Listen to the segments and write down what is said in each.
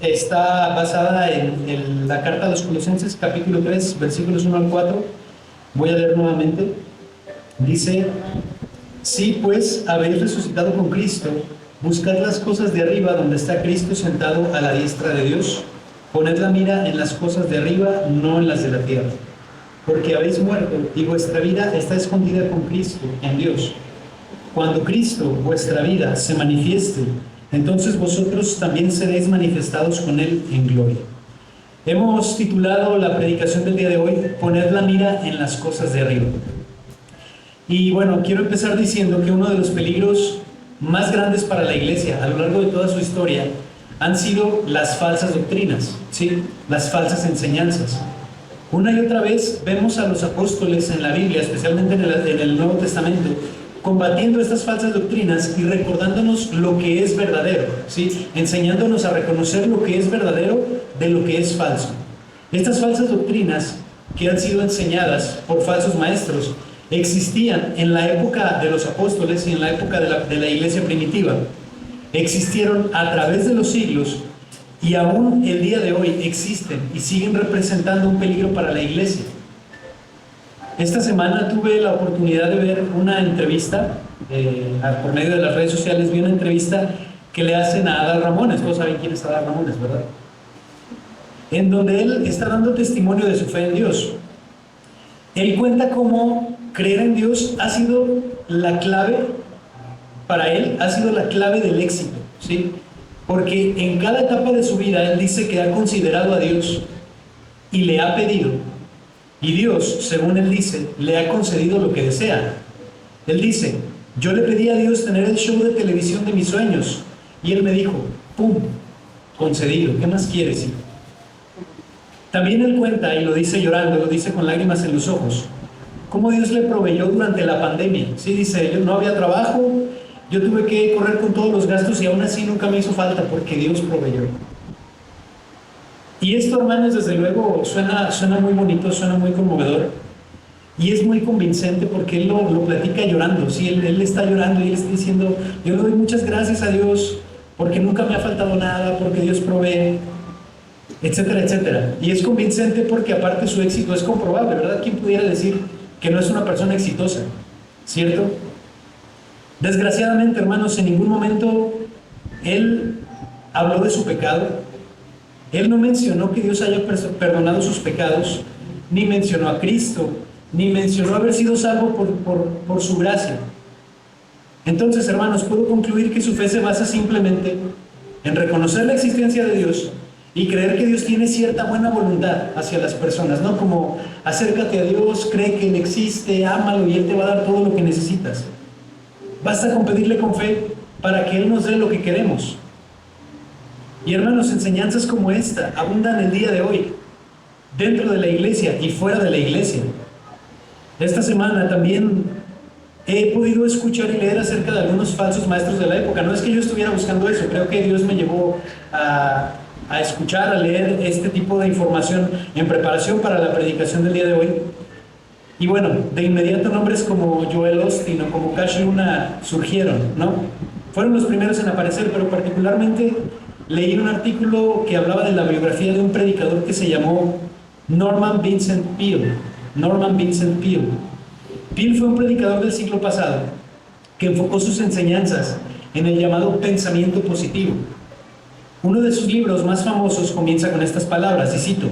está basada en la carta a los Colosenses, capítulo 3, versículos 1 al 4. Voy a leer nuevamente. Dice: si pues habéis resucitado con Cristo, buscad las cosas de arriba, donde está Cristo sentado a la diestra de Dios. Poned la mira en las cosas de arriba, no en las de la tierra. Porque habéis muerto y vuestra vida está escondida con Cristo en Dios. Cuando Cristo, vuestra vida, se manifieste, entonces vosotros también seréis manifestados con Él en gloria. Hemos titulado la predicación del día de hoy: Poned la mira en las cosas de arriba. Y bueno, quiero empezar diciendo que uno de los peligros más grandes para la iglesia a lo largo de toda su historia han sido las falsas doctrinas, ¿sí? Las falsas enseñanzas. Una y otra vez vemos a los apóstoles en la Biblia, especialmente en el Nuevo Testamento, combatiendo estas falsas doctrinas y recordándonos lo que es verdadero, ¿sí? Enseñándonos a reconocer lo que es verdadero de lo que es falso. Estas falsas doctrinas que han sido enseñadas por falsos maestros existían en la época de los apóstoles y en la época de la iglesia primitiva. Existieron a través de los siglos y aún el día de hoy existen y siguen representando un peligro para la iglesia. Esta semana tuve la oportunidad de ver una entrevista, por medio de las redes sociales vi una entrevista que le hacen a Adal Ramones. Todos saben quién es Adal Ramones, ¿verdad? En donde él está dando testimonio de su fe en Dios. Él cuenta cómo creer en Dios ha sido la clave, para él ha sido la clave del éxito, ¿sí? Porque en cada etapa de su vida él dice que ha considerado a Dios y le ha pedido, y Dios, según él dice, le ha concedido lo que desea. Él dice: yo le pedí a Dios tener el show de televisión de mis sueños, y él me dijo, ¡pum!, concedido. ¿Qué más quieres, hijo? También él cuenta, y lo dice llorando, lo dice con lágrimas en los ojos, cómo Dios le proveyó durante la pandemia. Sí, dice, yo no había trabajo, yo tuve que correr con todos los gastos y aún así nunca me hizo falta porque Dios proveyó. Y esto, hermanos, desde luego suena muy bonito, suena muy conmovedor y es muy convincente porque él lo platica llorando. Sí, él está llorando y él está diciendo: yo le doy muchas gracias a Dios porque nunca me ha faltado nada, porque Dios provee, etcétera, etcétera. Y es convincente porque aparte su éxito es comprobable, ¿verdad? ¿Quién pudiera decir que no es una persona exitosa? ¿Cierto? Desgraciadamente, hermanos, en ningún momento él habló de su pecado. Él no mencionó que Dios haya perdonado sus pecados, ni mencionó a Cristo, ni mencionó haber sido salvo por su gracia. Entonces, hermanos, puedo concluir que su fe se basa simplemente en reconocer la existencia de Dios y creer que Dios tiene cierta buena voluntad hacia las personas, ¿no? Como acércate a Dios, cree que Él existe, ámalo y Él te va a dar todo lo que necesitas. Basta con pedirle con fe para que Él nos dé lo que queremos. Y hermanos, enseñanzas como esta abundan el día de hoy, dentro de la iglesia y fuera de la iglesia. Esta semana también he podido escuchar y leer acerca de algunos falsos maestros de la época. No es que yo estuviera buscando eso, creo que Dios me llevó a escuchar, a leer este tipo de información en preparación para la predicación del día de hoy. Y bueno, de inmediato nombres como Joel Osteen o como Cash Luna surgieron, ¿no? Fueron los primeros en aparecer, pero particularmente leí un artículo que hablaba de la biografía de un predicador que se llamó Norman Vincent Peale. Norman Vincent Peale. Peale fue un predicador del siglo pasado que enfocó sus enseñanzas en el llamado pensamiento positivo. Uno de sus libros más famosos comienza con estas palabras, y cito: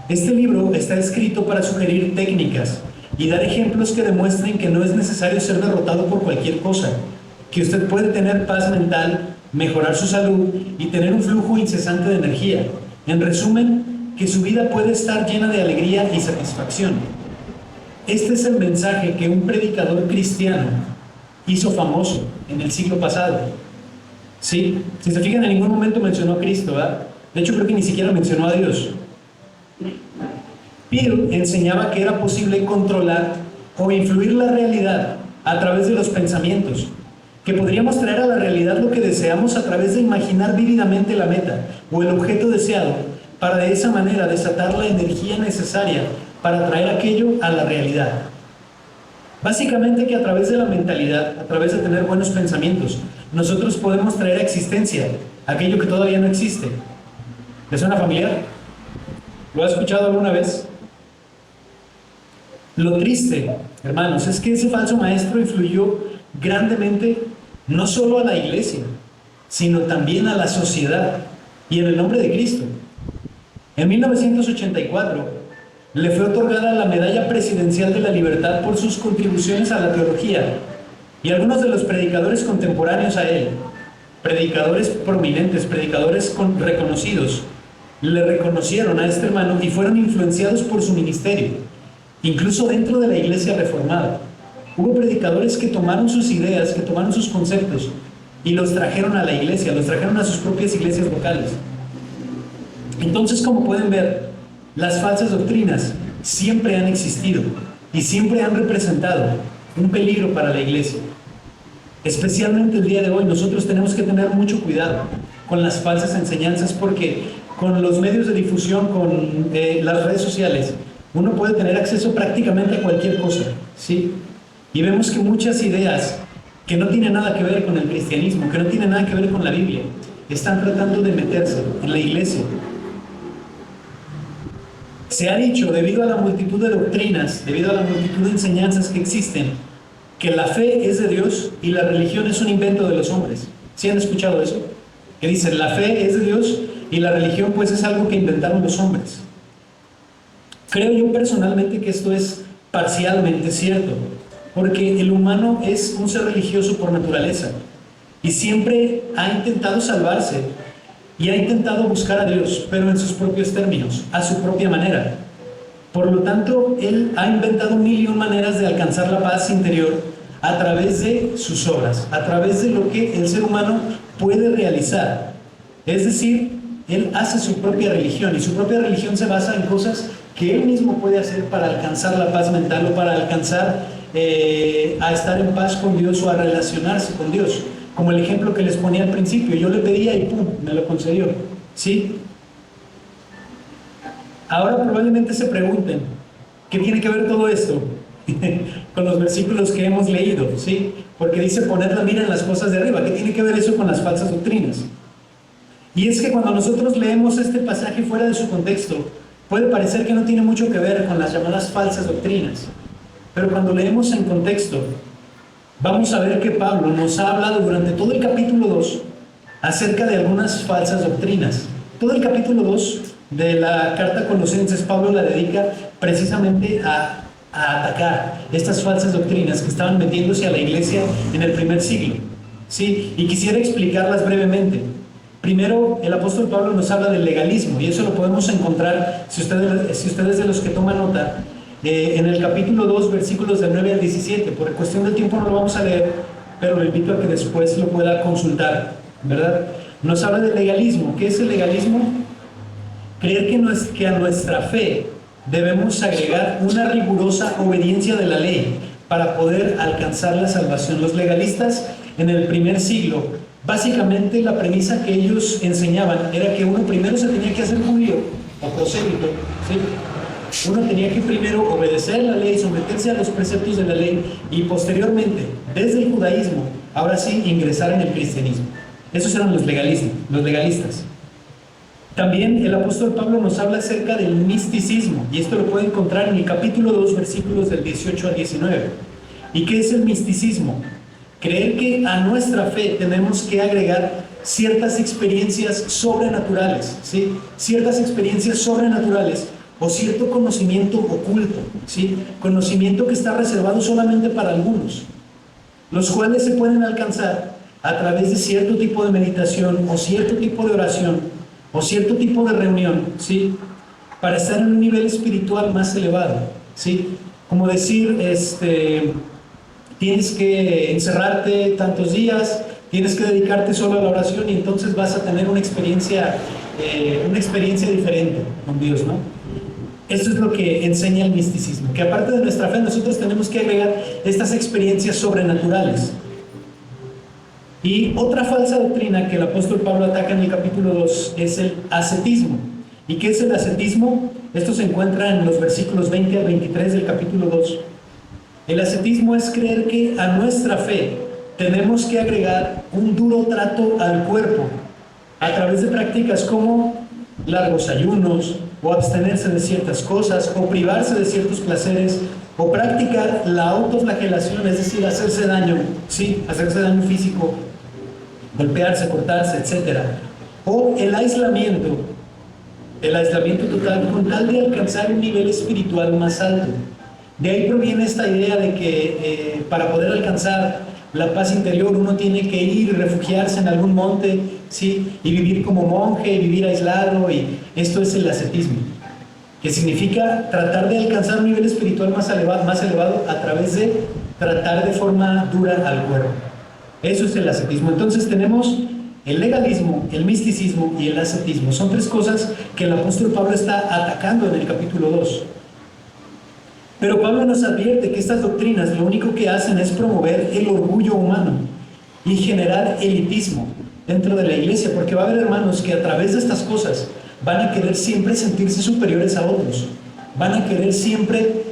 este libro está escrito para sugerir técnicas y dar ejemplos que demuestren que no es necesario ser derrotado por cualquier cosa, que usted puede tener paz mental, mejorar su salud y tener un flujo incesante de energía. En resumen, que su vida puede estar llena de alegría y satisfacción. Este es el mensaje que un predicador cristiano hizo famoso en el siglo pasado. Sí, si se fijan, en ningún momento mencionó a Cristo, ¿verdad? De hecho, creo que ni siquiera mencionó a Dios. Peale enseñaba que era posible controlar o influir la realidad a través de los pensamientos, que podríamos traer a la realidad lo que deseamos a través de imaginar vívidamente la meta o el objeto deseado, para de esa manera desatar la energía necesaria para traer aquello a la realidad. Básicamente que a través de la mentalidad, a través de tener buenos pensamientos, nosotros podemos traer a existencia aquello que todavía no existe. ¿Le suena familiar? ¿Lo ha escuchado alguna vez? Lo triste, hermanos, es que ese falso maestro influyó grandemente no solo a la iglesia, sino también a la sociedad y en el nombre de Cristo. En 1984 le fue otorgada la Medalla Presidencial de la Libertad por sus contribuciones a la teología, y algunos de los predicadores contemporáneos a él, predicadores prominentes, predicadores reconocidos, le reconocieron a este hermano y fueron influenciados por su ministerio, incluso dentro de la iglesia reformada. Hubo predicadores que tomaron sus ideas, que tomaron sus conceptos y los trajeron a la iglesia, los trajeron a sus propias iglesias locales. Entonces, como pueden ver, las falsas doctrinas siempre han existido y siempre han representado un peligro para la iglesia. Especialmente el día de hoy, nosotros tenemos que tener mucho cuidado con las falsas enseñanzas, porque con los medios de difusión, con las redes sociales, uno puede tener acceso prácticamente a cualquier cosa, ¿sí? Y vemos que muchas ideas que no tienen nada que ver con el cristianismo, que no tienen nada que ver con la Biblia, están tratando de meterse en la iglesia. Se ha dicho, debido a la multitud de doctrinas, debido a la multitud de enseñanzas que existen, que la fe es de Dios y la religión es un invento de los hombres. ¿Sí han escuchado eso? Que dicen, la fe es de Dios y la religión pues es algo que inventaron los hombres. Creo yo personalmente que esto es parcialmente cierto, porque el humano es un ser religioso por naturaleza y siempre ha intentado salvarse y ha intentado buscar a Dios, pero en sus propios términos, a su propia manera. Por lo tanto, él ha inventado mil y un maneras de alcanzar la paz interior a través de sus obras, a través de lo que el ser humano puede realizar. Es decir, él hace su propia religión, y su propia religión se basa en cosas que él mismo puede hacer para alcanzar la paz mental, o para alcanzar a estar en paz con Dios, o a relacionarse con Dios. Como el ejemplo que les ponía al principio, yo le pedía y ¡pum!, me lo concedió, ¿sí? Ahora probablemente se pregunten, ¿qué tiene que ver todo esto con los versículos que hemos leído? ¿Sí? Porque dice poner la mira en las cosas de arriba. ¿Qué tiene que ver eso con las falsas doctrinas? Y es que cuando nosotros leemos este pasaje fuera de su contexto, puede parecer que no tiene mucho que ver con las llamadas falsas doctrinas. Pero cuando leemos en contexto, vamos a ver que Pablo nos ha hablado durante todo el capítulo 2 acerca de algunas falsas doctrinas. Todo el capítulo 2 de la carta a Colosenses, Pablo la dedica precisamente a atacar estas falsas doctrinas que estaban metiéndose a la iglesia en el primer siglo, ¿sí? Y quisiera explicarlas brevemente. Primero, el apóstol Pablo nos habla del legalismo, y eso lo podemos encontrar, si ustedes de los que toman nota, en el capítulo 2, versículos del 9 al 17. Por cuestión del tiempo no lo vamos a leer, pero le invito a que después lo pueda consultar, ¿verdad? Nos habla del legalismo. ¿Qué es el legalismo? Creer que a nuestra fe debemos agregar una rigurosa obediencia de la ley para poder alcanzar la salvación. Los legalistas en el primer siglo, básicamente la premisa que ellos enseñaban era que uno primero se tenía que hacer judío o prosélito, ¿sí? Uno tenía que primero obedecer la ley, someterse a los preceptos de la ley, y posteriormente, desde el judaísmo, ahora sí, ingresar en el cristianismo. Esos eran los legalistas. También el apóstol Pablo nos habla acerca del misticismo, y esto lo puede encontrar en el capítulo 2, versículos del 18 al 19. ¿Y qué es el misticismo? Creer que a nuestra fe tenemos que agregar ciertas experiencias sobrenaturales, ¿sí? Ciertas experiencias sobrenaturales o cierto conocimiento oculto, ¿sí? Conocimiento que está reservado solamente para algunos, los cuales se pueden alcanzar a través de cierto tipo de meditación o cierto tipo de oración o cierto tipo de reunión, ¿sí? Para estar en un nivel espiritual más elevado, ¿sí? Como decir, tienes que encerrarte tantos días, tienes que dedicarte solo a la oración, y entonces vas a tener una experiencia diferente con Dios, ¿no? Esto es lo que enseña el misticismo, que aparte de nuestra fe nosotros tenemos que agregar estas experiencias sobrenaturales. Y otra falsa doctrina que el apóstol Pablo ataca en el capítulo 2 es el ascetismo. ¿Y qué es el ascetismo? Esto se encuentra en los versículos 20 al 23 del capítulo 2. El ascetismo es creer que a nuestra fe tenemos que agregar un duro trato al cuerpo, a través de prácticas como largos ayunos, o abstenerse de ciertas cosas, o privarse de ciertos placeres, o practicar la autoflagelación, es decir, hacerse daño, sí, hacerse daño físico, golpearse, cortarse, etc. O el aislamiento total con tal de alcanzar un nivel espiritual más alto. De ahí proviene esta idea de que para poder alcanzar la paz interior uno tiene que ir y refugiarse en algún monte, ¿sí? Y vivir como monje, vivir aislado, y esto es el ascetismo, que significa tratar de alcanzar un nivel espiritual más elevado a través de tratar de forma dura al cuerpo. Eso es el ascetismo. Entonces tenemos el legalismo, el misticismo y el ascetismo. Son tres cosas que el apóstol Pablo está atacando en el capítulo 2. Pero Pablo nos advierte que estas doctrinas lo único que hacen es promover el orgullo humano y generar elitismo dentro de la iglesia, porque va a haber hermanos que a través de estas cosas van a querer siempre sentirse superiores a otros, van a querer siempre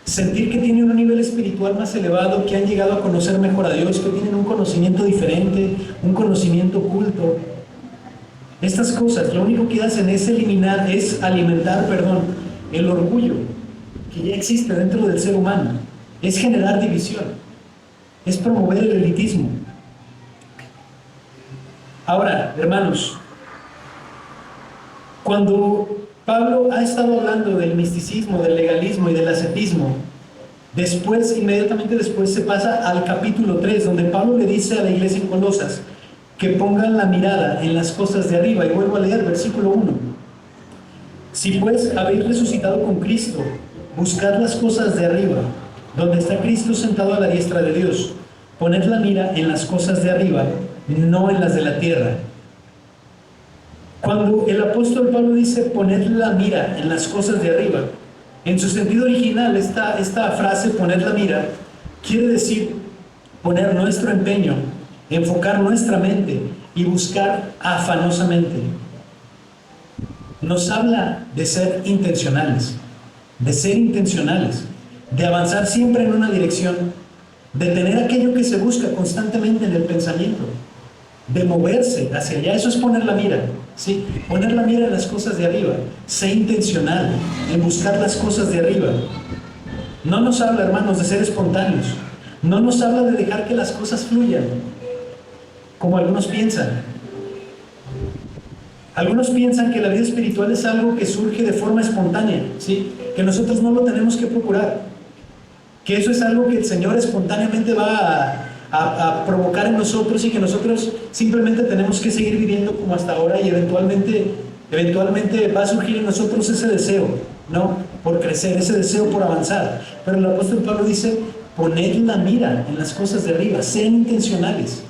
sentir que tienen un nivel espiritual más elevado, que han llegado a conocer mejor a Dios, que tienen un conocimiento diferente, un conocimiento oculto. Estas cosas lo único que hacen es alimentar el orgullo que ya existe dentro del ser humano, es generar división, es promover el elitismo. Ahora, hermanos, cuando Pablo ha estado hablando del misticismo, del legalismo y del ascetismo, inmediatamente después se pasa al capítulo 3, donde Pablo le dice a la iglesia en Colosas que pongan la mirada en las cosas de arriba. Y vuelvo a leer versículo 1. Si pues habéis resucitado con Cristo, buscad las cosas de arriba, donde está Cristo sentado a la diestra de Dios. Poned la mira en las cosas de arriba, no en las de la tierra. Cuando el apóstol Pablo dice poned la mira en las cosas de arriba, en su sentido original esta frase, poned la mira, quiere decir poner nuestro empeño, enfocar nuestra mente y buscar afanosamente. Nos habla de ser intencionales, de avanzar siempre en una dirección, de tener aquello que se busca constantemente en el pensamiento, de moverse hacia allá. Eso es poner la mira, ¿sí? Poner la mira en las cosas de arriba, ser intencional en buscar las cosas de arriba. No nos habla, hermanos, de ser espontáneos, no nos habla de dejar que las cosas fluyan, como algunos piensan. Algunos piensan que la vida espiritual es algo que surge de forma espontánea, ¿sí? Que nosotros no lo tenemos que procurar, que eso es algo que el Señor espontáneamente va a provocar en nosotros y que nosotros simplemente tenemos que seguir viviendo como hasta ahora, y eventualmente va a surgir en nosotros ese deseo, ¿no? Por crecer, ese deseo por avanzar. Pero el apóstol Pablo dice, poned la mira en las cosas de arriba, sean intencionales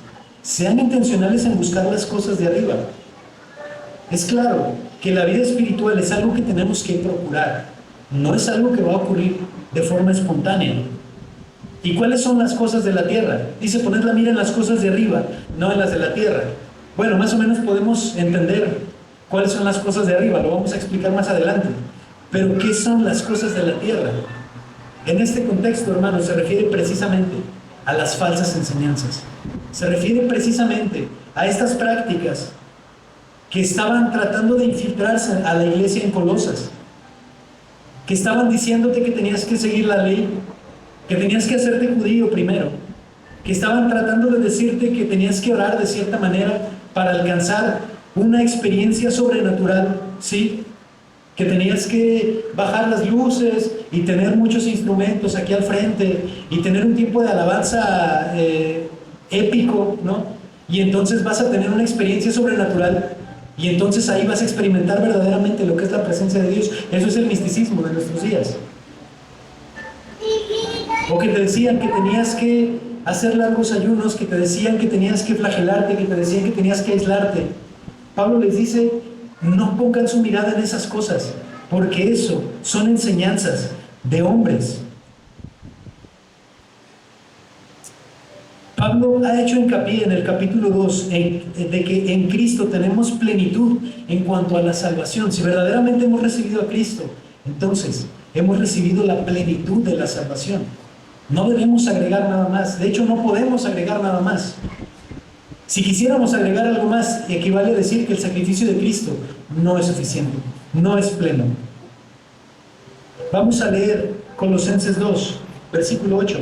en buscar las cosas de arriba. Es claro que la vida espiritual es algo que tenemos que procurar, no es algo que va a ocurrir de forma espontánea. ¿Y cuáles son las cosas de la tierra? Dice, poned la mira en las cosas de arriba, no en las de la tierra. Bueno, más o menos podemos entender cuáles son las cosas de arriba, lo vamos a explicar más adelante. Pero ¿qué son las cosas de la tierra? En este contexto, hermanos, se refiere precisamente a las falsas enseñanzas. Se refiere precisamente a estas prácticas que estaban tratando de infiltrarse a la iglesia en Colosas, que estaban diciéndote que tenías que seguir la ley, que tenías que hacerte judío primero, que estaban tratando de decirte que tenías que orar de cierta manera para alcanzar una experiencia sobrenatural, ¿sí? Que tenías que bajar las luces y tener muchos instrumentos aquí al frente y tener un tiempo de alabanza épico, ¿no? Y entonces vas a tener una experiencia sobrenatural y entonces ahí vas a experimentar verdaderamente lo que es la presencia de Dios. Eso es el misticismo de nuestros días. O que te decían que tenías que hacer largos ayunos, que te decían que tenías que flagelarte, que te decían que tenías que aislarte. Pablo les dice, no pongan su mirada en esas cosas, porque eso son enseñanzas de hombres. Pablo ha hecho hincapié en el capítulo 2 de que en Cristo tenemos plenitud en cuanto a la salvación. Si verdaderamente hemos recibido a Cristo, entonces hemos recibido la plenitud de la salvación. No debemos agregar nada más. De hecho, no podemos agregar nada más. Si quisiéramos agregar algo más, equivale a decir que el sacrificio de Cristo no es suficiente, no es pleno. Vamos a leer Colosenses 2, versículo 8.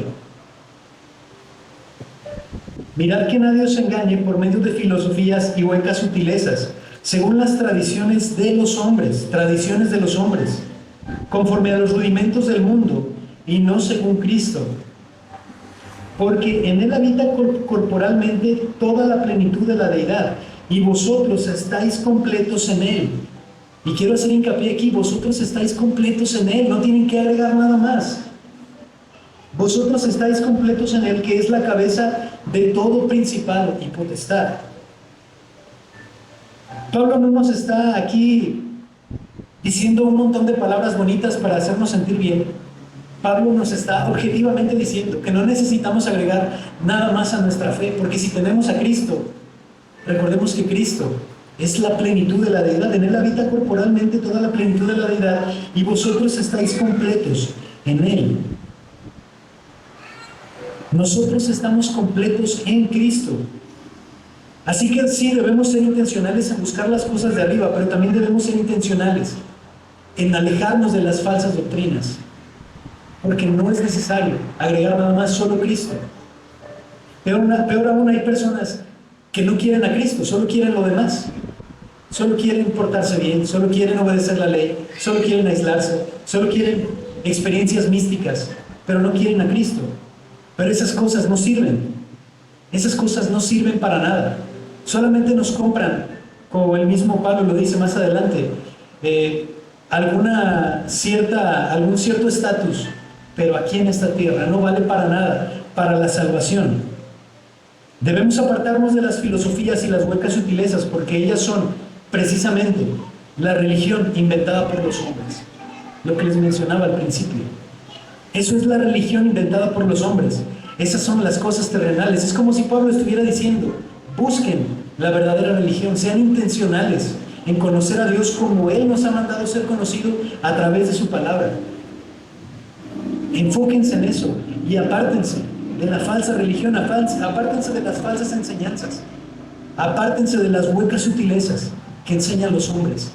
Mirad que nadie os engañe por medio de filosofías y huecas sutilezas, según las tradiciones de los hombres, conforme a los rudimentos del mundo, y no según Cristo. Porque en él habita corporalmente toda la plenitud de la deidad, y vosotros estáis completos en él. Y quiero hacer hincapié aquí, vosotros estáis completos en él, no tienen que agregar nada más. Vosotros estáis completos en él, que es la cabeza de todo principado y potestad. Pablo no nos está aquí diciendo un montón de palabras bonitas para hacernos sentir bien. Pablo nos está objetivamente diciendo que no necesitamos agregar nada más a nuestra fe, porque si tenemos a Cristo, recordemos que Cristo es la plenitud de la deidad, en él habita corporalmente toda la plenitud de la deidad, y vosotros estáis completos en él. Nosotros estamos completos en Cristo. Así que sí, debemos ser intencionales en buscar las cosas de arriba, pero también debemos ser intencionales en alejarnos de las falsas doctrinas, porque no es necesario agregar nada más, solo Cristo. Peor aún, hay personas que no quieren a Cristo, solo quieren lo demás. Solo quieren portarse bien, solo quieren obedecer la ley, solo quieren aislarse, solo quieren experiencias místicas, pero no quieren a Cristo. Pero esas cosas no sirven. Esas cosas no sirven para nada. Solamente nos compran, como el mismo Pablo lo dice más adelante, algún cierto estatus, pero aquí en esta tierra no vale para nada, para la salvación. Debemos apartarnos de las filosofías y las huecas sutilezas, porque ellas son precisamente la religión inventada por los hombres, lo que les mencionaba al principio. Eso es la religión inventada por los hombres. Esas son las cosas terrenales. Es como si Pablo estuviera diciendo: busquen la verdadera religión, sean intencionales en conocer a Dios como Él nos ha mandado ser conocido a través de su palabra. Enfóquense en eso y apártense de la falsa religión, apártense de las falsas enseñanzas, apártense de las huecas sutilezas que enseñan los hombres.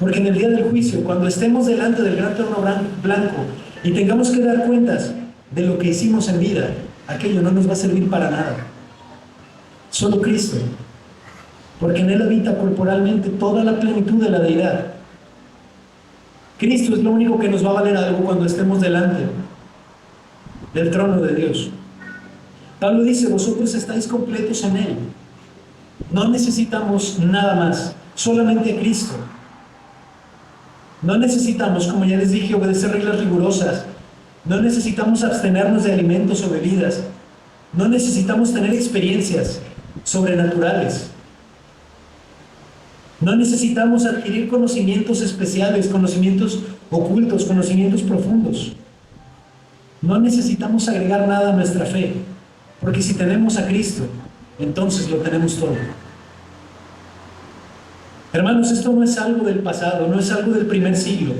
Porque en el día del juicio, cuando estemos delante del gran trono blanco y tengamos que dar cuentas de lo que hicimos en vida, aquello no nos va a servir para nada. Solo Cristo, porque en él habita corporalmente toda la plenitud de la deidad. Cristo es lo único que nos va a valer algo cuando estemos delante del trono de Dios. Pablo dice: vosotros estáis completos en él. No necesitamos nada más, solamente a Cristo. No necesitamos, como ya les dije, obedecer reglas rigurosas. No necesitamos abstenernos de alimentos o bebidas. No necesitamos tener experiencias sobrenaturales. No necesitamos adquirir conocimientos especiales, conocimientos ocultos, conocimientos profundos. No necesitamos agregar nada a nuestra fe, porque si tenemos a Cristo, entonces lo tenemos todo. Hermanos, esto no es algo del pasado, no es algo del primer siglo.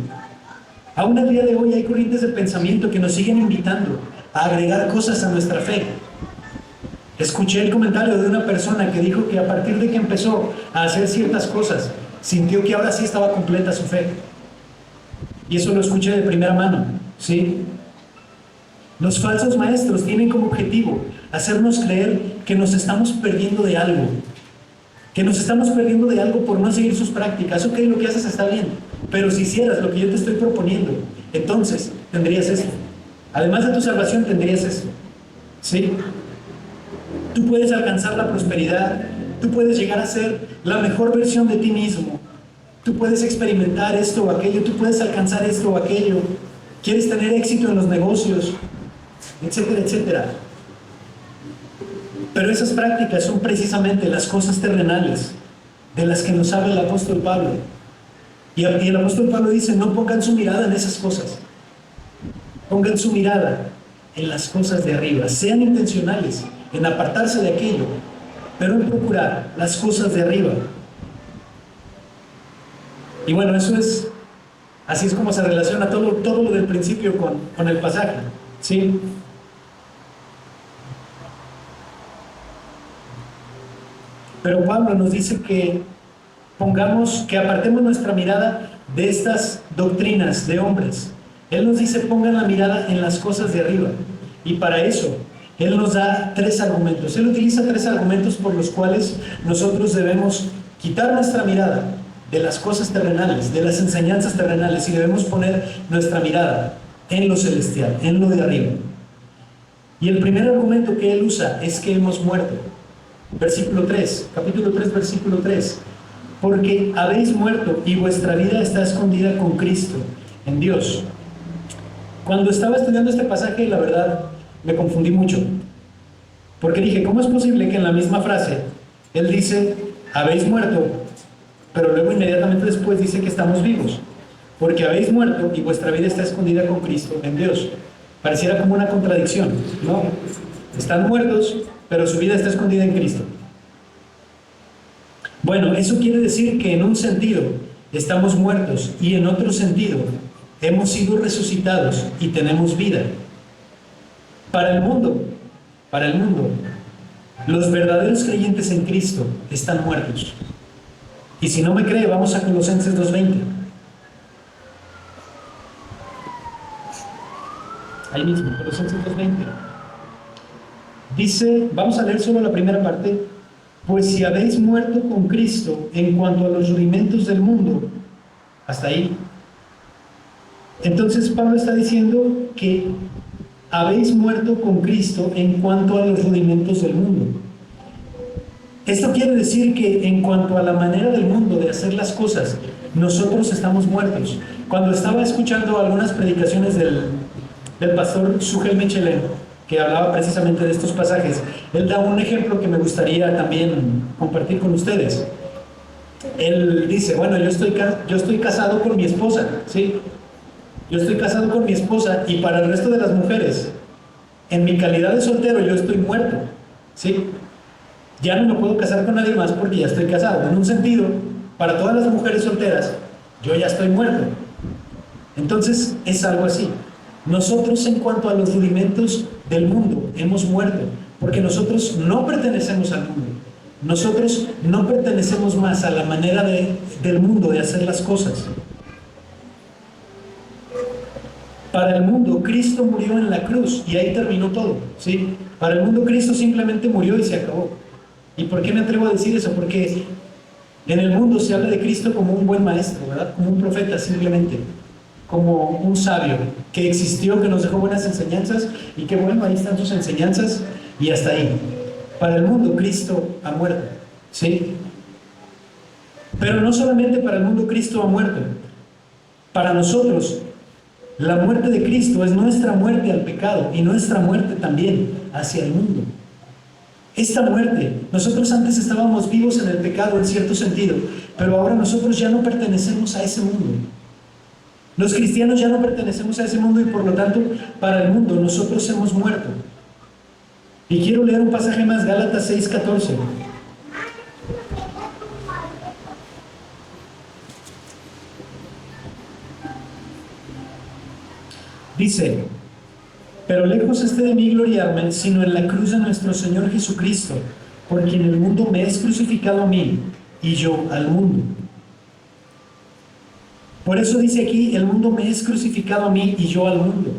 Aún al día de hoy hay corrientes de pensamiento que nos siguen invitando a agregar cosas a nuestra fe. Escuché el comentario de una persona que dijo que a partir de que empezó a hacer ciertas cosas, sintió que ahora sí estaba completa su fe. Y eso lo escuché de primera mano, ¿sí? Los falsos maestros tienen como objetivo hacernos creer que nos estamos perdiendo de algo. Que nos estamos perdiendo de algo por no seguir sus prácticas. Ok, lo que haces está bien, pero si hicieras lo que yo te estoy proponiendo, entonces tendrías esto. Además de tu salvación, tendrías esto. ¿Sí? Tú puedes alcanzar la prosperidad, tú puedes llegar a ser la mejor versión de ti mismo, tú puedes experimentar esto o aquello, tú puedes alcanzar esto o aquello, quieres tener éxito en los negocios, etcétera, etcétera. Pero esas prácticas son precisamente las cosas terrenales de las que nos habla el apóstol Pablo. Y el apóstol Pablo dice: no pongan su mirada en esas cosas, pongan su mirada en las cosas de arriba, sean intencionales en apartarse de aquello, pero en procurar las cosas de arriba. Y bueno, así es como se relaciona todo lo del principio con el pasaje, ¿sí? Pero Pablo nos dice que que apartemos nuestra mirada de estas doctrinas de hombres. Él nos dice, pongan la mirada en las cosas de arriba. Y para eso, Él nos da 3 argumentos. Él utiliza 3 argumentos por los cuales nosotros debemos quitar nuestra mirada de las cosas terrenales, de las enseñanzas terrenales, y debemos poner nuestra mirada en lo celestial, en lo de arriba. Y el primer argumento que Él usa es que hemos muerto. Versículo 3, capítulo 3, versículo 3. Porque habéis muerto y vuestra vida está escondida con Cristo en Dios. Cuando estaba estudiando este pasaje, la verdad, me confundí mucho. Porque dije, ¿cómo es posible que en la misma frase Él dice, habéis muerto, pero luego inmediatamente después dice que estamos vivos? Porque habéis muerto y vuestra vida está escondida con Cristo en Dios. Pareciera como una contradicción, ¿no? Están muertos, pero su vida está escondida en Cristo. Bueno, eso quiere decir que en un sentido estamos muertos y en otro sentido hemos sido resucitados y tenemos vida. Para el mundo, los verdaderos creyentes en Cristo están muertos. Y si no me cree, vamos a Colosenses 2:20. Ahí mismo, Colosenses 2:20. Dice, vamos a leer solo la primera parte. Pues si habéis muerto con Cristo en cuanto a los rudimentos del mundo, hasta ahí. Entonces Pablo está diciendo que habéis muerto con Cristo en cuanto a los rudimentos del mundo. Esto quiere decir que en cuanto a la manera del mundo de hacer las cosas, nosotros estamos muertos. Cuando estaba escuchando algunas predicaciones del pastor Sugel Michelin, que hablaba precisamente de estos pasajes, él da un ejemplo que me gustaría también compartir con ustedes. Él dice, bueno, yo estoy casado con mi esposa, ¿sí? Yo estoy casado con mi esposa y para el resto de las mujeres, en mi calidad de soltero, yo estoy muerto, ¿sí? Ya no me puedo casar con nadie más porque ya estoy casado. En un sentido, para todas las mujeres solteras, yo ya estoy muerto. Entonces, es algo así. Nosotros, en cuanto a los rudimentos del mundo, hemos muerto, porque nosotros no pertenecemos al mundo. Nosotros no pertenecemos más a la manera del mundo de hacer las cosas. Para el mundo, Cristo murió en la cruz y ahí terminó todo, ¿sí? Para el mundo, Cristo simplemente murió y se acabó. ¿Y por qué me atrevo a decir eso? Porque en el mundo se habla de Cristo como un buen maestro, ¿verdad? Como un profeta simplemente, como un sabio que existió, que nos dejó buenas enseñanzas y que bueno, ahí están sus enseñanzas y hasta ahí. Para el mundo, Cristo ha muerto, ¿sí? Pero no solamente para el mundo Cristo ha muerto. Para nosotros, la muerte de Cristo es nuestra muerte al pecado y nuestra muerte también hacia el mundo. Esta muerte, nosotros antes estábamos vivos en el pecado en cierto sentido, pero ahora nosotros ya no pertenecemos a ese mundo. Los cristianos ya no pertenecemos a ese mundo y por lo tanto, para el mundo nosotros hemos muerto. Y quiero leer un pasaje más, Gálatas 6:14. Dice, pero lejos esté de mí gloriarme, sino en la cruz de nuestro Señor Jesucristo, por quien el mundo me es crucificado a mí, y yo al mundo. Por eso dice aquí, el mundo me es crucificado a mí, y yo al mundo.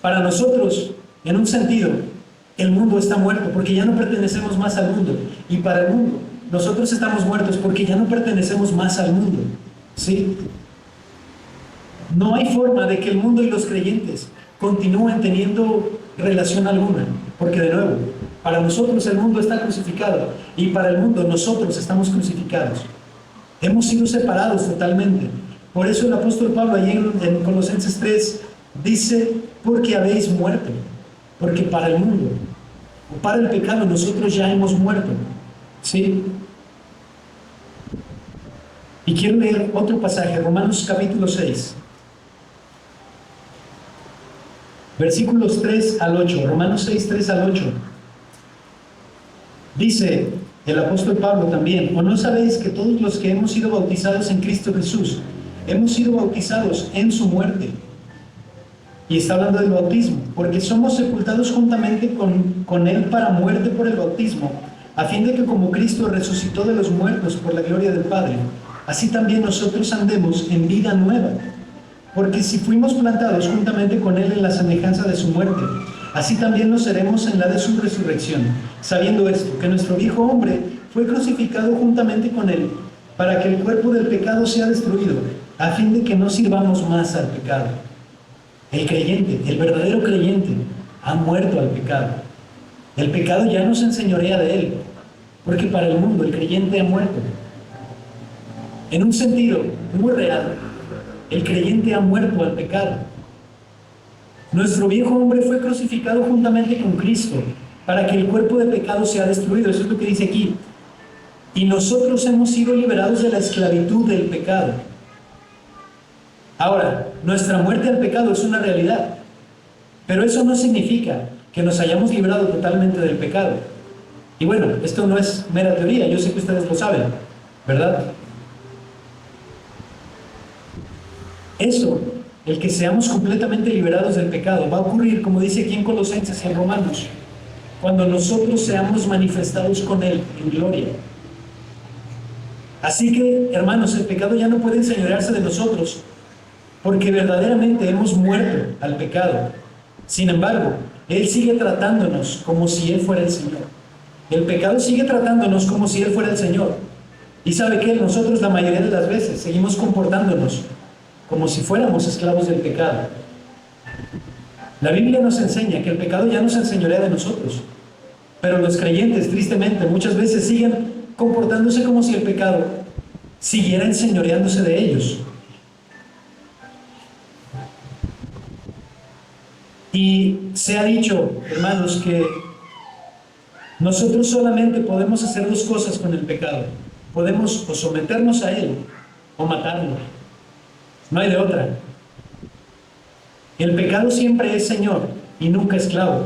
Para nosotros, en un sentido, el mundo está muerto, porque ya no pertenecemos más al mundo. Y para el mundo, nosotros estamos muertos, porque ya no pertenecemos más al mundo. ¿Sí? No hay forma de que el mundo y los creyentes continúen teniendo relación alguna, porque de nuevo, para nosotros el mundo está crucificado y para el mundo nosotros estamos crucificados. Hemos sido separados totalmente. Por eso el apóstol Pablo allí en Colosenses 3 dice, porque habéis muerto, porque para el mundo o para el pecado nosotros ya hemos muerto. ¿Sí? Y quiero leer otro pasaje, Romanos capítulo 6. Versículos 3 al 8, Romanos 6, 3 al 8. Dice el apóstol Pablo también, ¿o no sabéis que todos los que hemos sido bautizados en Cristo Jesús, hemos sido bautizados en su muerte? Y está hablando del bautismo, porque somos sepultados juntamente con Él para muerte por el bautismo, a fin de que como Cristo resucitó de los muertos por la gloria del Padre, así también nosotros andemos en vida nueva. Porque si fuimos plantados juntamente con Él en la semejanza de su muerte, así también lo seremos en la de su resurrección, sabiendo esto, que nuestro viejo hombre fue crucificado juntamente con Él, para que el cuerpo del pecado sea destruido, a fin de que no sirvamos más al pecado. El creyente, el verdadero creyente, ha muerto al pecado. El pecado ya no se enseñorea de él, porque para el mundo el creyente ha muerto. En un sentido muy real, el creyente ha muerto al pecado. Nuestro viejo hombre fue crucificado juntamente con Cristo, para que el cuerpo de pecado sea destruido. Eso es lo que dice aquí. Y nosotros hemos sido liberados de la esclavitud del pecado. Ahora, nuestra muerte al pecado es una realidad, pero eso no significa que nos hayamos librado totalmente del pecado. Y bueno, esto no es mera teoría, yo sé que ustedes lo saben, ¿verdad? Eso, el que seamos completamente liberados del pecado, va a ocurrir, como dice aquí en Colosenses y en Romanos, cuando nosotros seamos manifestados con Él en gloria. Así que, hermanos, el pecado ya no puede enseñorearse de nosotros, porque verdaderamente hemos muerto al pecado. Sin embargo, Él sigue tratándonos como si Él fuera el Señor. El pecado sigue tratándonos como si Él fuera el Señor. Y ¿sabe qué? Nosotros la mayoría de las veces seguimos comportándonos como si fuéramos esclavos del pecado. La Biblia nos enseña que el pecado ya no se enseñorea de nosotros, pero los creyentes, tristemente, muchas veces siguen comportándose como si el pecado siguiera enseñoreándose de ellos. Y se ha dicho, hermanos, que nosotros solamente podemos hacer dos cosas con el pecado. Podemos o someternos a él o matarlo. No hay de otra. El pecado siempre es Señor y nunca esclavo.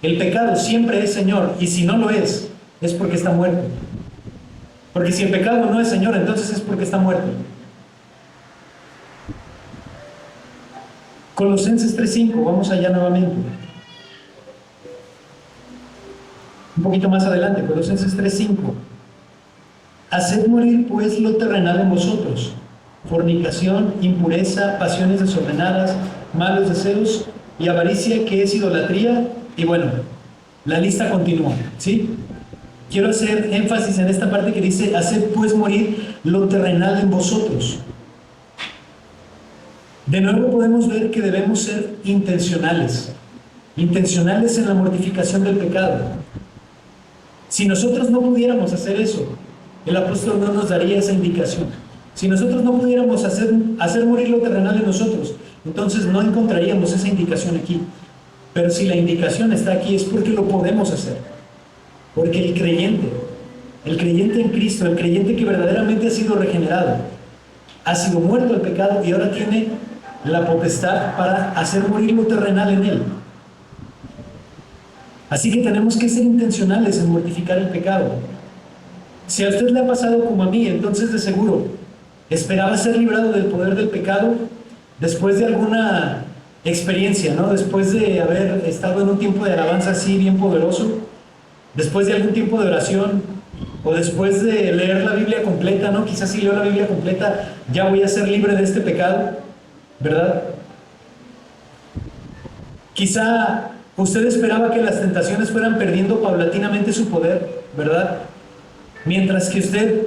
El pecado siempre es Señor, y si no lo es porque está muerto. Porque si el pecado no es Señor, entonces es porque está muerto. Colosenses 3:5, vamos allá nuevamente. Un poquito más adelante, Colosenses 3:5. Haced morir pues lo terrenal en vosotros: fornicación, impureza, pasiones desordenadas, malos deseos y avaricia, que es idolatría. Y bueno, la lista continúa, ¿sí? Quiero hacer énfasis en esta parte que dice: haced pues morir lo terrenal en vosotros. De nuevo podemos ver que debemos ser intencionales en la mortificación del pecado. Si nosotros no pudiéramos hacer eso, el apóstol no nos daría esa indicación. Si nosotros no pudiéramos hacer morir lo terrenal en nosotros, entonces no encontraríamos esa indicación aquí. Pero si la indicación está aquí, es porque lo podemos hacer. Porque el creyente en Cristo, el creyente que verdaderamente ha sido regenerado, ha sido muerto al pecado y ahora tiene la potestad para hacer morir lo terrenal en él. Así que tenemos que ser intencionales en mortificar el pecado. Si a usted le ha pasado como a mí, entonces de seguro esperaba ser librado del poder del pecado después de alguna experiencia, ¿no? Después de haber estado en un tiempo de alabanza así bien poderoso, después de algún tiempo de oración, o después de leer la Biblia completa, ¿no? Quizás si leo la Biblia completa ya voy a ser libre de este pecado, ¿verdad? Quizá usted esperaba que las tentaciones fueran perdiendo paulatinamente su poder, ¿verdad? Mientras que usted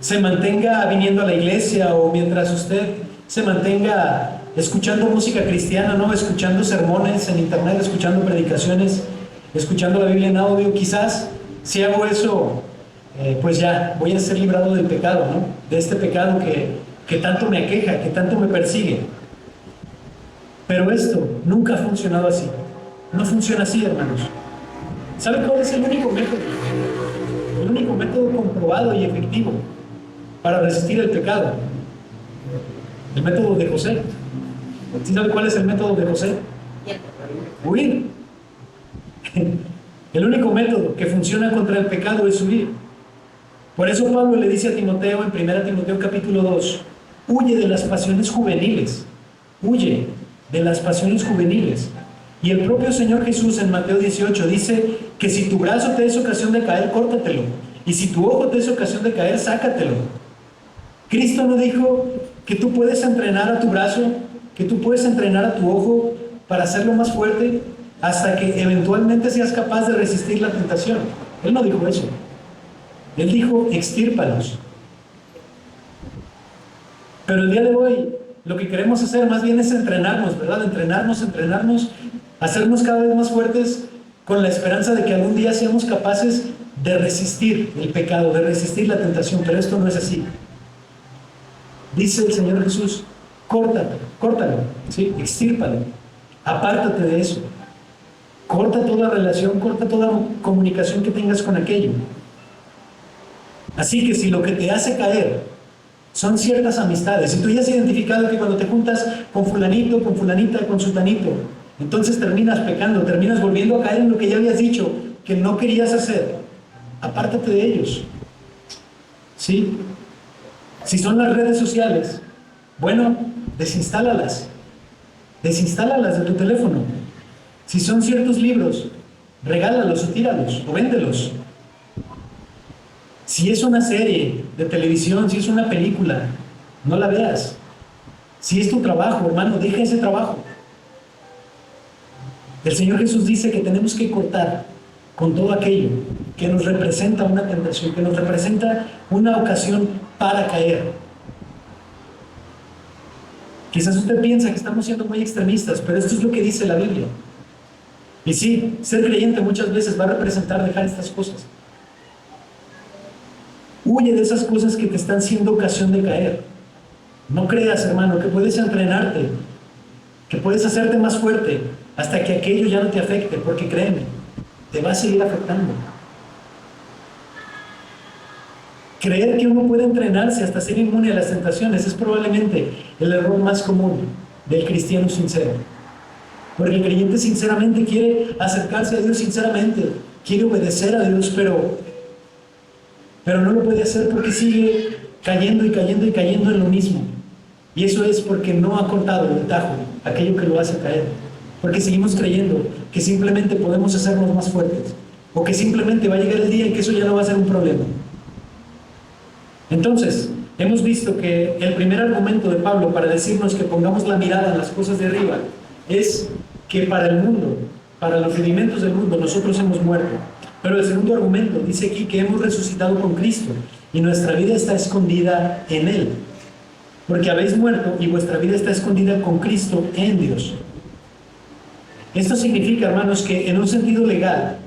se mantenga viniendo a la iglesia, o mientras usted se mantenga escuchando música cristiana, ¿no? Escuchando sermones en internet, escuchando predicaciones, escuchando la Biblia en audio. Quizás si hago eso, pues ya voy a ser librado del pecado, ¿no? De este pecado que tanto me aqueja, que tanto me persigue. Pero esto nunca ha funcionado así. No funciona así, hermanos. ¿Sabe cuál es el único método? El único método comprobado y efectivo para resistir el pecado. El método de José. ¿Sí sabe cuál es el método de José? Huir. El único método que funciona contra el pecado es huir. Por eso Pablo le dice a Timoteo en 1 Timoteo capítulo 2: huye de las pasiones juveniles. Huye de las pasiones juveniles. Y el propio Señor Jesús en Mateo 18 dice que si tu brazo te es ocasión de caer, córtatelo. Y si tu ojo te es ocasión de caer, sácatelo. Cristo no dijo que tú puedes entrenar a tu brazo, que tú puedes entrenar a tu ojo para hacerlo más fuerte hasta que eventualmente seas capaz de resistir la tentación. Él no dijo eso. Él dijo, extírpalos. Pero el día de hoy, lo que queremos hacer más bien es entrenarnos, ¿verdad? Entrenarnos, hacernos cada vez más fuertes con la esperanza de que algún día seamos capaces de resistir el pecado, de resistir la tentación, pero esto no es así. Dice el Señor Jesús, córtalo, ¿sí? Extírpalo, apártate de eso. Corta toda relación, corta toda comunicación que tengas con aquello. Así que si lo que te hace caer son ciertas amistades, si tú ya has identificado que cuando te juntas con fulanito, con fulanita, con sutanito, entonces terminas pecando, terminas volviendo a caer en lo que ya habías dicho que no querías hacer, apártate de ellos. ¿Sí? Si son las redes sociales, bueno, desinstálalas de tu teléfono. Si son ciertos libros, regálalos o tíralos o véndelos. Si es una serie de televisión, si es una película, no la veas. Si es tu trabajo, hermano, deja ese trabajo. El Señor Jesús dice que tenemos que cortar con todo aquello que nos representa una tentación, que nos representa una ocasión para caer. Quizás usted piensa que estamos siendo muy extremistas, pero esto es lo que dice la Biblia. Y sí, ser creyente muchas veces va a representar dejar estas cosas. Huye de esas cosas que te están siendo ocasión de caer. No creas, hermano, que puedes entrenarte, que puedes hacerte más fuerte hasta que aquello ya no te afecte, porque créeme, te va a seguir afectando. Creer que uno puede entrenarse hasta ser inmune a las tentaciones es probablemente el error más común del cristiano sincero. Porque el creyente sinceramente quiere acercarse a Dios sinceramente, quiere obedecer a Dios, pero no lo puede hacer porque sigue cayendo en lo mismo. Y eso es porque no ha cortado el tajo, aquello que lo hace caer. Porque seguimos creyendo que simplemente podemos hacernos más fuertes, o que simplemente va a llegar el día en que eso ya no va a ser un problema. Entonces, hemos visto que el primer argumento de Pablo para decirnos que pongamos la mirada en las cosas de arriba es que para el mundo, para los rudimentos del mundo, nosotros hemos muerto. Pero el segundo argumento dice aquí que hemos resucitado con Cristo y nuestra vida está escondida en Él. Porque habéis muerto y vuestra vida está escondida con Cristo en Dios. Esto significa, hermanos, que en un sentido legal,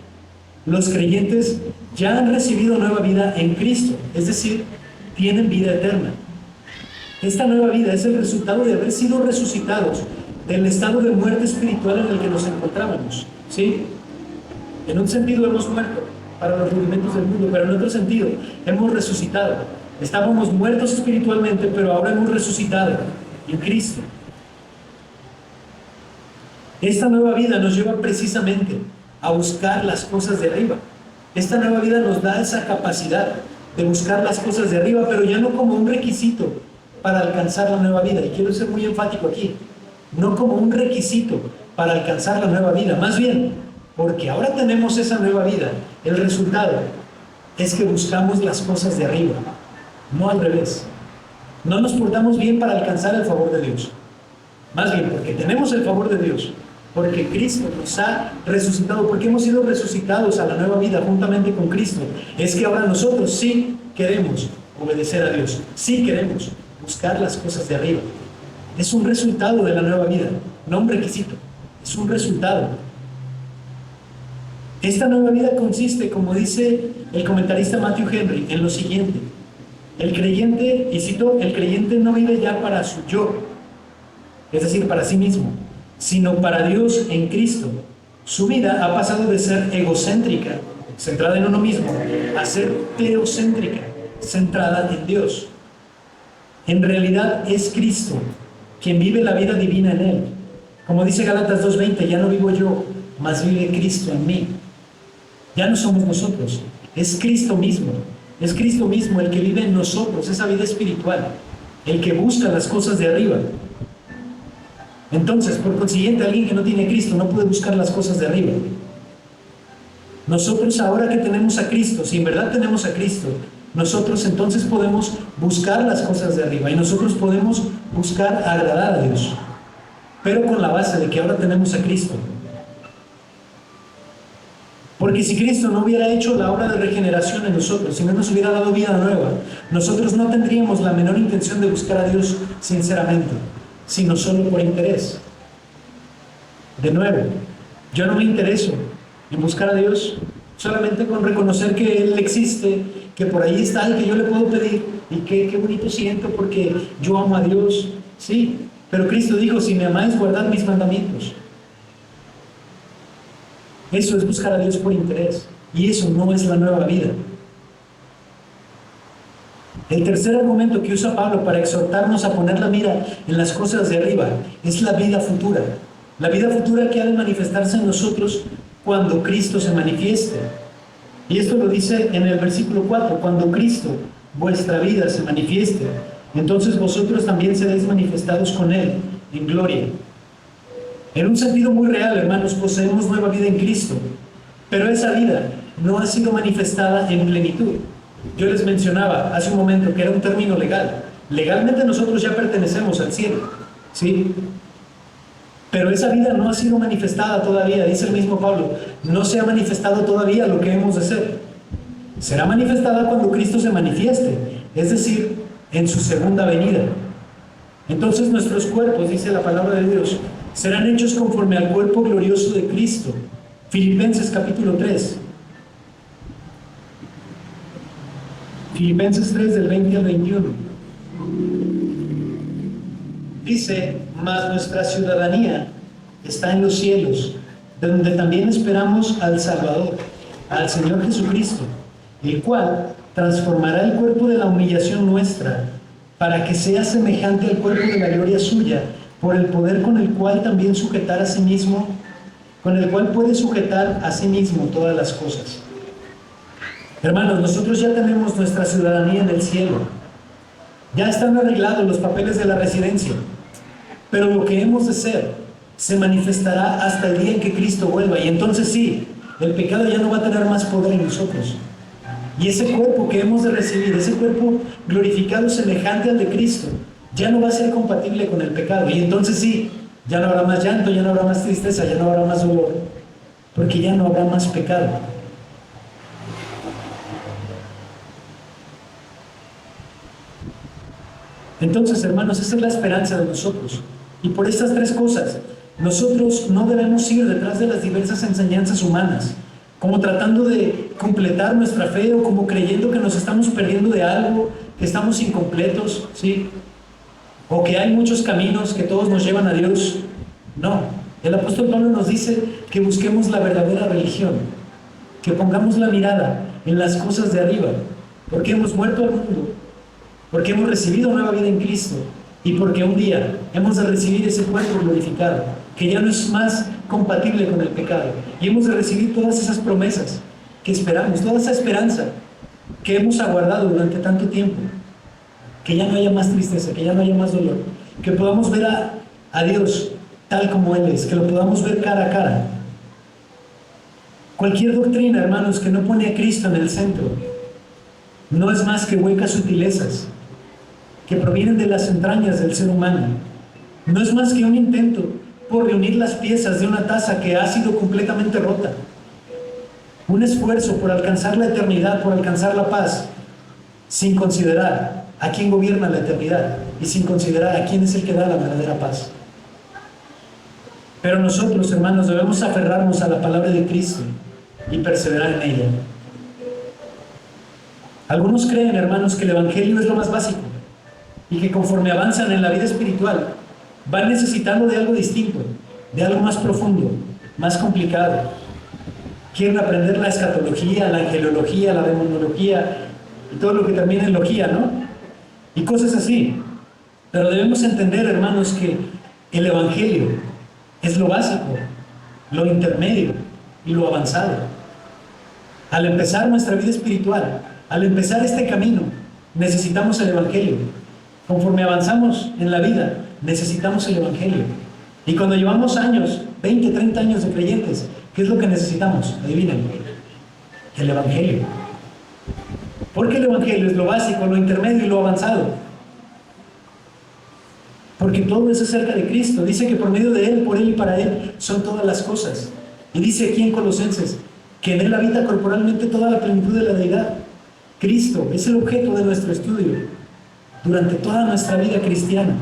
los creyentes ya han recibido nueva vida en Cristo, es decir, tienen vida eterna. Esta nueva vida es el resultado de haber sido resucitados del estado de muerte espiritual en el que nos encontrábamos, ¿sí? En un sentido hemos muerto para los rudimentos del mundo, pero en otro sentido hemos resucitado. Estábamos muertos espiritualmente, pero ahora hemos resucitado en Cristo. Esta nueva vida nos lleva precisamente a buscar las cosas de arriba. Esta nueva vida nos da esa capacidad de buscar las cosas de arriba, pero ya no como un requisito para alcanzar la nueva vida. Y quiero ser muy enfático aquí. No como un requisito para alcanzar la nueva vida. Más bien, porque ahora tenemos esa nueva vida, el resultado es que buscamos las cosas de arriba, no al revés. No nos portamos bien para alcanzar el favor de Dios. Más bien, porque tenemos el favor de Dios, porque Cristo nos ha resucitado, porque hemos sido resucitados a la nueva vida juntamente con Cristo, es que ahora nosotros sí queremos obedecer a Dios, sí queremos buscar las cosas de arriba. Es un resultado de la nueva vida, no un requisito, es un resultado. Esta nueva vida consiste, como dice el comentarista Matthew Henry, en lo siguiente: el creyente, y cito, el creyente no vive ya para su yo, es decir, para sí mismo, sino para Dios en Cristo. Su vida ha pasado de ser egocéntrica, centrada en uno mismo, a ser teocéntrica, centrada en Dios. En realidad es Cristo quien vive la vida divina en él. Como dice Gálatas 2:20, ya no vivo yo, mas vive Cristo en mí. Ya no somos nosotros, es Cristo mismo. Es Cristo mismo el que vive en nosotros, esa vida espiritual, el que busca las cosas de arriba. Entonces, por consiguiente, alguien que no tiene a Cristo no puede buscar las cosas de arriba. Nosotros ahora que tenemos a Cristo, si en verdad tenemos a Cristo, nosotros entonces podemos buscar las cosas de arriba y nosotros podemos buscar agradar a Dios, pero con la base de que ahora tenemos a Cristo. Porque si Cristo no hubiera hecho la obra de regeneración en nosotros, si no nos hubiera dado vida nueva, nosotros no tendríamos la menor intención de buscar a Dios sinceramente, sino solo por interés. De nuevo, yo no me intereso en buscar a Dios solamente con reconocer que Él existe, que por ahí está y que yo le puedo pedir, y qué bonito siento porque yo amo a Dios. Sí, pero Cristo dijo: si me amáis, guardad mis mandamientos. Eso es buscar a Dios por interés, y eso no es la nueva vida. El tercer argumento que usa Pablo para exhortarnos a poner la mira en las cosas de arriba es la vida futura. La vida futura que ha de manifestarse en nosotros cuando Cristo se manifieste. Y esto lo dice en el versículo 4: cuando Cristo, vuestra vida, se manifieste, entonces vosotros también seréis manifestados con Él en gloria. En un sentido muy real, hermanos, poseemos nueva vida en Cristo, pero esa vida no ha sido manifestada en plenitud. Yo les mencionaba hace un momento que era un término legal. Legalmente nosotros ya pertenecemos al cielo, ¿sí? Pero esa vida no ha sido manifestada todavía, dice el mismo Pablo. No se ha manifestado todavía lo que hemos de ser. Será manifestada cuando Cristo se manifieste, es decir, en su segunda venida. Entonces nuestros cuerpos, dice la palabra de Dios, serán hechos conforme al cuerpo glorioso de Cristo. Filipenses capítulo 3. Filipenses 3 del 20 al 21. Dice: mas nuestra ciudadanía está en los cielos, de donde también esperamos al Salvador, al Señor Jesucristo, el cual transformará el cuerpo de la humillación nuestra, para que sea semejante al cuerpo de la gloria suya, por el poder con el cual también sujetar a sí mismo, con el cual puede sujetar a sí mismo todas las cosas. Hermanos, nosotros ya tenemos nuestra ciudadanía en el cielo. Ya están arreglados los papeles de la residencia. Pero lo que hemos de ser se manifestará hasta el día en que Cristo vuelva. Y entonces sí, el pecado ya no va a tener más poder en nosotros. Y ese cuerpo que hemos de recibir, ese cuerpo glorificado semejante al de Cristo, ya no va a ser compatible con el pecado. Y entonces sí, ya no habrá más llanto, ya no habrá más tristeza, ya no habrá más dolor, porque ya no habrá más pecado. Entonces, hermanos, esa es la esperanza de nosotros. Y por estas tres cosas, nosotros no debemos ir detrás de las diversas enseñanzas humanas, como tratando de completar nuestra fe o como creyendo que nos estamos perdiendo de algo, que estamos incompletos, ¿sí? O que hay muchos caminos que todos nos llevan a Dios. No, el apóstol Pablo nos dice que busquemos la verdadera religión, que pongamos la mirada en las cosas de arriba, porque hemos muerto al mundo, porque hemos recibido nueva vida en Cristo y porque un día hemos de recibir ese cuerpo glorificado, que ya no es más compatible con el pecado, y hemos de recibir todas esas promesas que esperamos, toda esa esperanza que hemos aguardado durante tanto tiempo, que ya no haya más tristeza, que ya no haya más dolor, que podamos ver a Dios tal como Él es, que lo podamos ver cara a cara. Cualquier doctrina, hermanos, que no pone a Cristo en el centro, no es más que huecas sutilezas que provienen de las entrañas del ser humano. No es más que un intento por reunir las piezas de una taza que ha sido completamente rota. Un esfuerzo por alcanzar la eternidad, por alcanzar la paz, sin considerar a quién gobierna la eternidad y sin considerar a quién es el que da la verdadera paz. Pero nosotros, hermanos, debemos aferrarnos a la palabra de Cristo y perseverar en ella. Algunos creen, hermanos, que el Evangelio es lo más básico y que conforme avanzan en la vida espiritual van necesitando de algo distinto, de algo más profundo, más complicado. Quieren aprender la escatología, la angelología, la demonología y todo lo que termina en logía, ¿no? Y cosas así. Pero debemos entender, hermanos, que el Evangelio es lo básico, lo intermedio y lo avanzado. Al empezar nuestra vida espiritual, al empezar este camino, necesitamos el Evangelio. Conforme avanzamos en la vida, necesitamos el Evangelio. Y cuando llevamos años, 20, 30 años de creyentes, ¿qué es lo que necesitamos? Adivinen, el Evangelio. Porque el Evangelio es lo básico, lo intermedio y lo avanzado. Porque todo es acerca de Cristo. Dice que por medio de Él, por Él y para Él son todas las cosas. Y dice aquí en Colosenses que en Él habita corporalmente toda la plenitud de la deidad. Cristo es el objeto de nuestro estudio durante toda nuestra vida cristiana.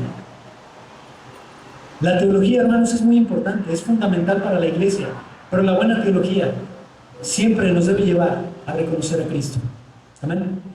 La teología, hermanos, es muy importante, es fundamental para la iglesia, pero la buena teología siempre nos debe llevar a reconocer a Cristo. Amén.